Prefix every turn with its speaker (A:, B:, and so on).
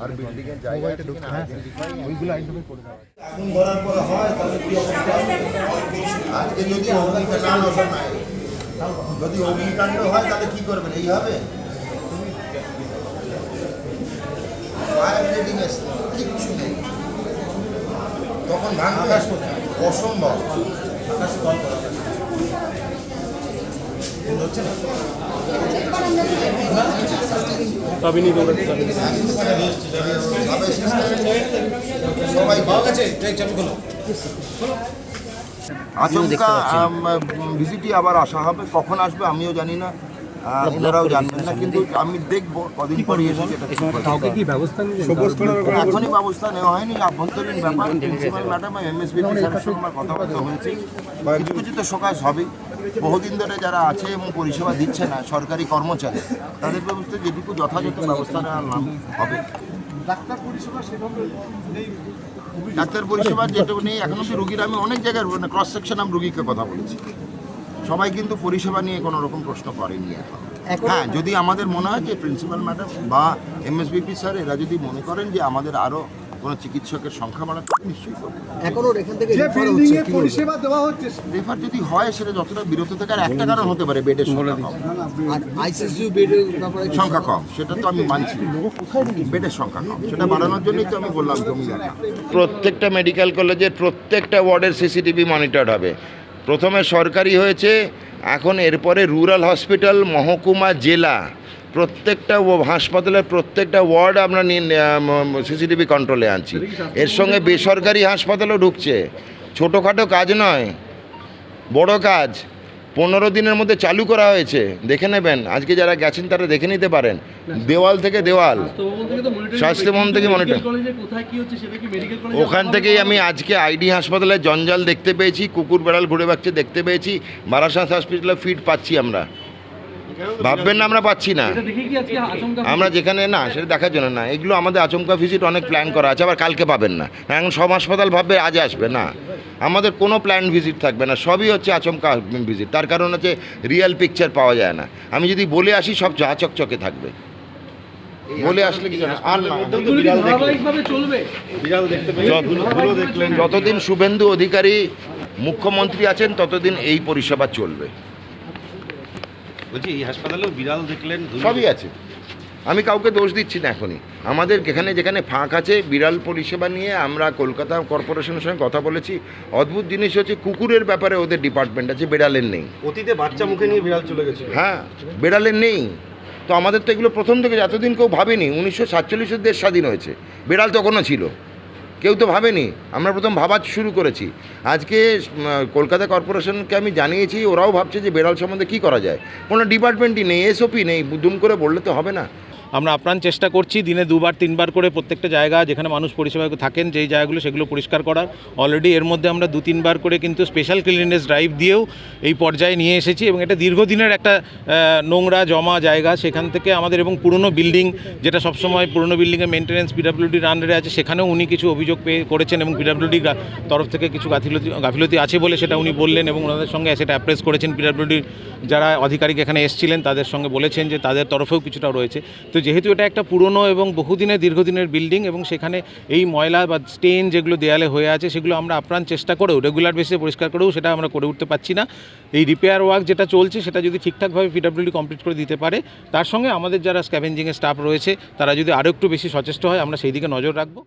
A: আর building এর জায়গা ওইগুলো আইনভাবে করে দেওয়া।
B: আগুন ধরার পরে হয় তাহলে কি অবস্থা? আজকে যদি অগ্নিকাণ্ড হয়, যদি অগ্নিকাণ্ড হয় তাহলে কি করবেন? এই হবে ফায়ার ব্রিগেডিং কিচ্ছু নেই, তখন ভাঙবে অসম্ভব। আচমকা ভিজিটই আবার আসা হবে, কখন আসবে আমিও জানি না, এনারাও জানবেন না, কিন্তু আমি দেখবো কদিন পরে এসে এখনই ব্যবস্থা নেওয়া হয়নি। আভ্যন্তরীণ ব্যাপার, প্রিন্সিপাল ম্যাডাম এমএসবি স্যারের সঙ্গে আমার কথাবার্তা হয়েছে, কিছু কিছু তো সকাশ হবে। বহুদিন ধরে যারা আছে এবং পরিষেবা দিচ্ছে না সরকারি কর্মচারী, তাদের ব্যবস্থা যেটুকু যথাযথ ব্যবস্থা নেওয়ার নাম হবে। ডাক্তার পরিষেবা যেটুকু নেই এখন অব্দি রুগীর, আমি অনেক জায়গায় ক্রস সেকশন আমি রুগীকে কথা বলেছি, সবাই কিন্তু পরিষেবা নিয়ে কোনো রকম প্রশ্ন করেনি এখন। হ্যাঁ, যদি আমাদের মনে হয় যে প্রিন্সিপাল ম্যাডাম বা এমএসবিপি স্যার এরা যদি মনে করেন যে আমাদের আরও কোনো চিকিৎসকের সংখ্যা বাড়াতে, নিশ্চয়ই করবে।
C: এখনো এখান থেকে
D: পরিষেবা দেওয়া হচ্ছে,
A: রেফার যদি হয় সেটা যতটা বিরত থাকার একটা কারণ হতে পারে, বেডের সংখ্যা কম,
C: আর আইসিইউ বেডের ব্যাপারে
A: সংখ্যা কম, সেটা তো আমি মানছি, বেডের সংখ্যা কম, সেটা বাড়ানোর জন্যই তো আমি বললাম জমি দেখা। প্রত্যেকটা মেডিকেল কলেজের প্রত্যেকটা ওয়ার্ডের সিসিটিভি মনিটর হবে। প্রথমে সরকারি হয়েছে, এখন এরপরে রুরাল হসপিটাল, মহকুমা, জেলা, প্রত্যেকটা হাসপাতালের প্রত্যেকটা ওয়ার্ড আমরা সিসিটিভি কন্ট্রোলে আনছি। এর সঙ্গে বেসরকারি হাসপাতালও ঢুকছে, ছোটোখাটো কাজ নয়, বড় কাজ। 15 দিনের মধ্যে চালু করা হয়েছে, দেখে নেবেন, আজকে যারা গেছেন তারা দেখে নিতে পারেন, দেওয়াল থেকে দেওয়াল, স্বাস্থ্যভবন থেকে মনিটর। ওখান থেকেই আমি আজকে আইডি হাসপাতালে জঞ্জাল দেখতে পেয়েছি, কুকুর বেড়াল ঘুরে বেড়াচ্ছে দেখতে পেয়েছি, বারাসাত হসপিটালে ফিট পাচ্ছি আমরা। ভাববেন না আমরা পাচ্ছি না, আমরা যেখানে না সেটা দেখার জন্য না, এগুলো আমাদের আচমকা ভিজিট অনেক প্ল্যান করা আছে, আবার কালকে পাবেন না, এখন সব হাসপাতাল ভাববে আজ আসবে না, আমাদের কোনো প্ল্যান ভিজিট থাকবে না, সবই হচ্ছে আচমকা ভিজিট। তার কারণ হচ্ছে রিয়েল পিকচার পাওয়া যায় না, আমি যদি বলে আসি সব চা চকচকে থাকবে, বলে আসলে কি জানা আর না। যতদিন শুভেন্দু অধিকারী মুখ্যমন্ত্রী আছেন ততদিন এই পরিষেবা চলবে।
E: বলছি এই হাসপাতালেও বিড়াল দেখলেন,
A: সবই আছে, আমি কাউকে দোষ দিচ্ছি না। এখনই আমাদের যেখানে ফাঁক আছে বিড়াল পরিষেবা নিয়ে আমরা কলকাতা কর্পোরেশনের সঙ্গে কথা বলেছি। অদ্ভুত জিনিস হচ্ছে কুকুরের ব্যাপারে ওদের ডিপার্টমেন্ট আছে, বিড়ালের নেই।
E: অতীতে বাচ্চা মুখে নিয়ে বিড়াল চলে গেছে,
A: হ্যাঁ, বিড়ালের নেই। তো আমাদের তো এগুলো প্রথম থেকে এতদিন কেউ ভাবেনি। 1947 দেশ স্বাধীন হয়েছে, বিড়াল তখনও ছিল, কেউ তো ভাবেনি, আমরা প্রথম ভাবা শুরু করেছি। আজকে কলকাতা কর্পোরেশনকে আমি জানিয়েছি, ওরাও ভাবছে যে বেড়াল সম্বন্ধে কী করা যায়, কোনো ডিপার্টমেন্টই নেই, এসওপি নেই, দুম করে বললে তো হবে না।
F: আমরা আপ্রাণ চেষ্টা করছি দিনে 2-3 বার করে প্রত্যেকটা জায়গা যেখানে মানুষ পরিষেবা থাকেন যেই জায়গাগুলো সেগুলো পরিষ্কার করার। অলরেডি এর মধ্যে আমরা 2-3 বার করে কিন্তু স্পেশাল ক্লিননেস ড্রাইভ দিয়েও এই পর্যায়ে নিয়ে এসেছি, এবং এটা দীর্ঘদিনের একটা নোংরা জমা জায়গা, সেখান থেকে আমাদের এবং পুরনো বিল্ডিং, যেটা সবসময় পুরনো বিল্ডিংয়ের মেনটেন্যান্স পিডব্লিউডির আন্ডারে আছে, সেখানেও উনি কিছু অভিযোগ করেছেন এবং পিডব্লিউডি তরফ থেকে কিছু গাফিলতি আছে বলে সেটা উনি বললেন, এবং ওনাদের সঙ্গে সেটা অ্যাপ্রেস করেছেন। পিডব্লিউডির যারা আধিকারিক এখানে এসেছিলেন তাদের সঙ্গে বলেছেন যে তাদের তরফেও কিছুটা রয়েছে। তো যেহেতু এটা একটা পুরনো এবং দীর্ঘদিনের বিল্ডিং, এবং সেখানে এই ময়লা বা স্টেন যেগুলো দেয়ালে হয়ে আছে সেগুলো আমরা আপ্রাণ চেষ্টা করেও রেগুলার বেসিসে পরিষ্কার করেও সেটা আমরা করে উঠতে পারছি না। এই রিপেয়ার ওয়ার্ক যেটা চলছে সেটা যদি ঠিকঠাকভাবে পিডব্লিউডি কমপ্লিট করে দিতে পারে, তার সঙ্গে আমাদের যারা স্ক্যাভেঞ্জিংয়ের স্টাফ রয়েছে তারা যদি আরও একটু বেশি সচেষ্ট হয়, আমরা সেই দিকে নজর রাখবো।